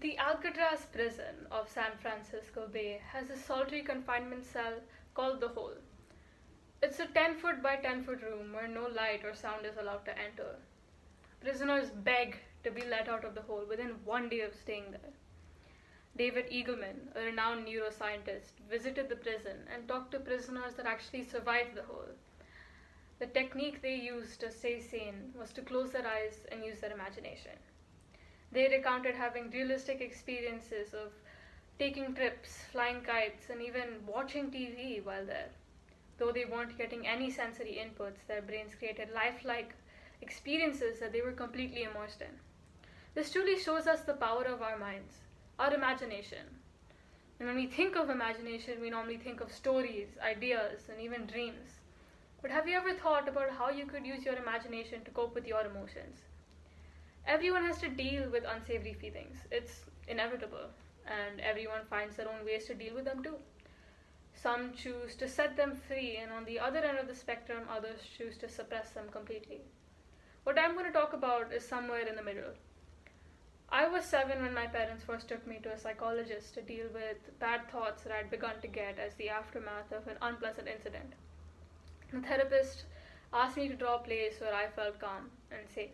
The Alcatraz prison of San Francisco Bay has a solitary confinement cell called the Hole. It's a 10-foot by 10-foot room where no light or sound is allowed to enter. Prisoners beg to be let out of the hole within 1 day of staying there. David Eagleman, a renowned neuroscientist, visited the prison and talked to prisoners that actually survived the hole. The technique they used to stay sane was to close their eyes and use their imagination. They recounted having realistic experiences of taking trips, flying kites, and even watching TV while there. Though they weren't getting any sensory inputs, their brains created lifelike experiences that they were completely immersed in. This truly shows us the power of our minds, our imagination. And when we think of imagination, we normally think of stories, ideas, and even dreams. But have you ever thought about how you could use your imagination to cope with your emotions? Everyone has to deal with unsavory feelings. It's inevitable, and everyone finds their own ways to deal with them too. Some choose to set them free, and on the other end of the spectrum, others choose to suppress them completely. What I'm going to talk about is somewhere in the middle. I was 7 when my parents first took me to a psychologist to deal with bad thoughts that I'd begun to get as the aftermath of an unpleasant incident. The therapist asked me to draw a place where I felt calm and safe.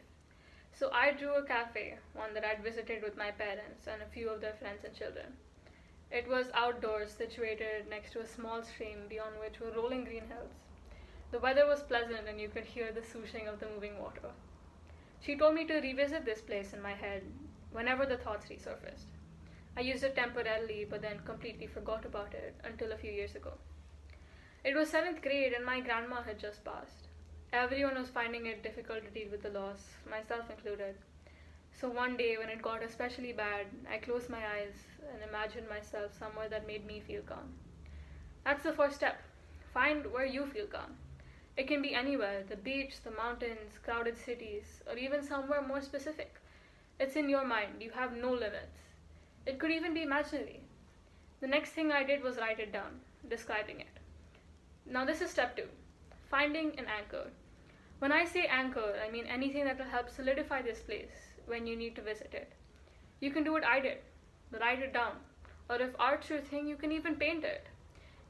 So I drew a cafe, one that I'd visited with my parents and a few of their friends and children. It was outdoors, situated next to a small stream beyond which were rolling green hills. The weather was pleasant and you could hear the swooshing of the moving water. She told me to revisit this place in my head whenever the thoughts resurfaced. I used it temporarily but then completely forgot about it until a few years ago. It was 7th grade and my grandma had just passed. Everyone was finding it difficult to deal with the loss, myself included. So one day when it got especially bad, I closed my eyes and imagined myself somewhere that made me feel calm. That's the first step. Find where you feel calm. It can be anywhere, the beach, the mountains, crowded cities, or even somewhere more specific. It's in your mind. You have no limits. It could even be imaginary. The next thing I did was write it down, describing it. Now this is step 2. Finding an anchor. When I say anchor, I mean anything that will help solidify this place when you need to visit it. You can do what I did, write it down. Or if art's your thing, you can even paint it.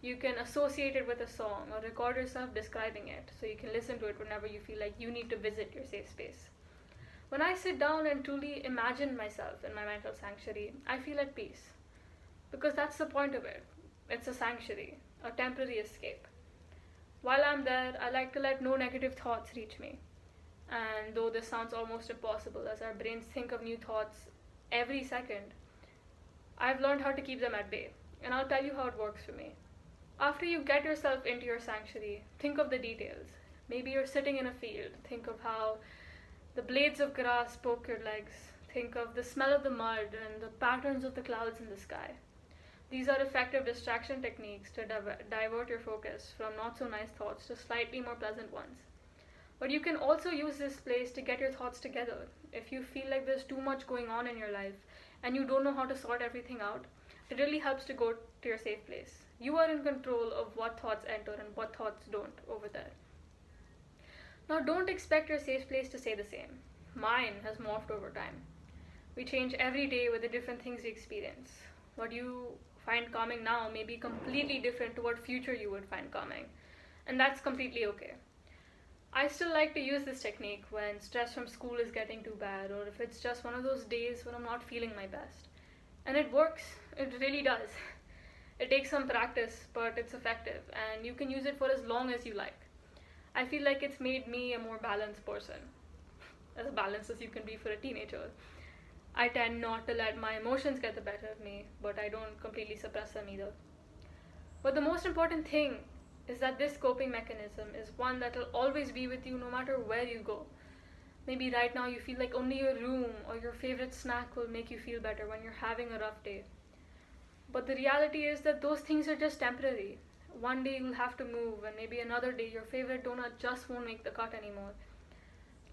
You can associate it with a song or record yourself describing it so you can listen to it whenever you feel like you need to visit your safe space. When I sit down and truly imagine myself in my mental sanctuary, I feel at peace. Because that's the point of it. It's a sanctuary, a temporary escape. While I'm there, I like to let no negative thoughts reach me. And though this sounds almost impossible as our brains think of new thoughts every second, I've learned how to keep them at bay. And I'll tell you how it works for me. After you get yourself into your sanctuary, think of the details. Maybe you're sitting in a field. Think of how the blades of grass poke your legs. Think of the smell of the mud and the patterns of the clouds in the sky. These are effective distraction techniques to divert your focus from not so nice thoughts to slightly more pleasant ones. But you can also use this place to get your thoughts together. If you feel like there's too much going on in your life and you don't know how to sort everything out, it really helps to go to your safe place. You are in control of what thoughts enter and what thoughts don't over there. Now don't expect your safe place to stay the same. Mine has morphed over time. We change every day with the different things we experience. What you find calming now may be completely different to what future you would find calming. And that's completely okay. I still like to use this technique when stress from school is getting too bad or if it's just one of those days when I'm not feeling my best. And it works. It really does. It takes some practice, but it's effective and you can use it for as long as you like. I feel like it's made me a more balanced person. As balanced as you can be for a teenager. I tend not to let my emotions get the better of me, but I don't completely suppress them either. But the most important thing is that this coping mechanism is one that will always be with you no matter where you go. Maybe right now you feel like only your room or your favorite snack will make you feel better when you're having a rough day. But the reality is that those things are just temporary. One day you'll have to move and maybe another day your favorite donut just won't make the cut anymore.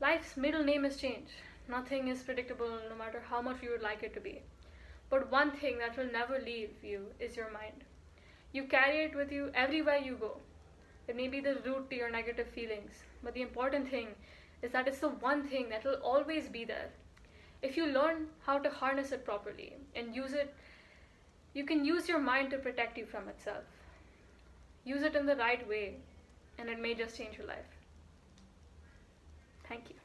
Life's middle name is change. Nothing is predictable no matter how much you would like it to be. But one thing that will never leave you is your mind. You carry it with you everywhere you go. It may be the root to your negative feelings, but the important thing is that it's the one thing that will always be there. If you learn how to harness it properly and use it, you can use your mind to protect you from itself. Use it in the right way, and it may just change your life. Thank you.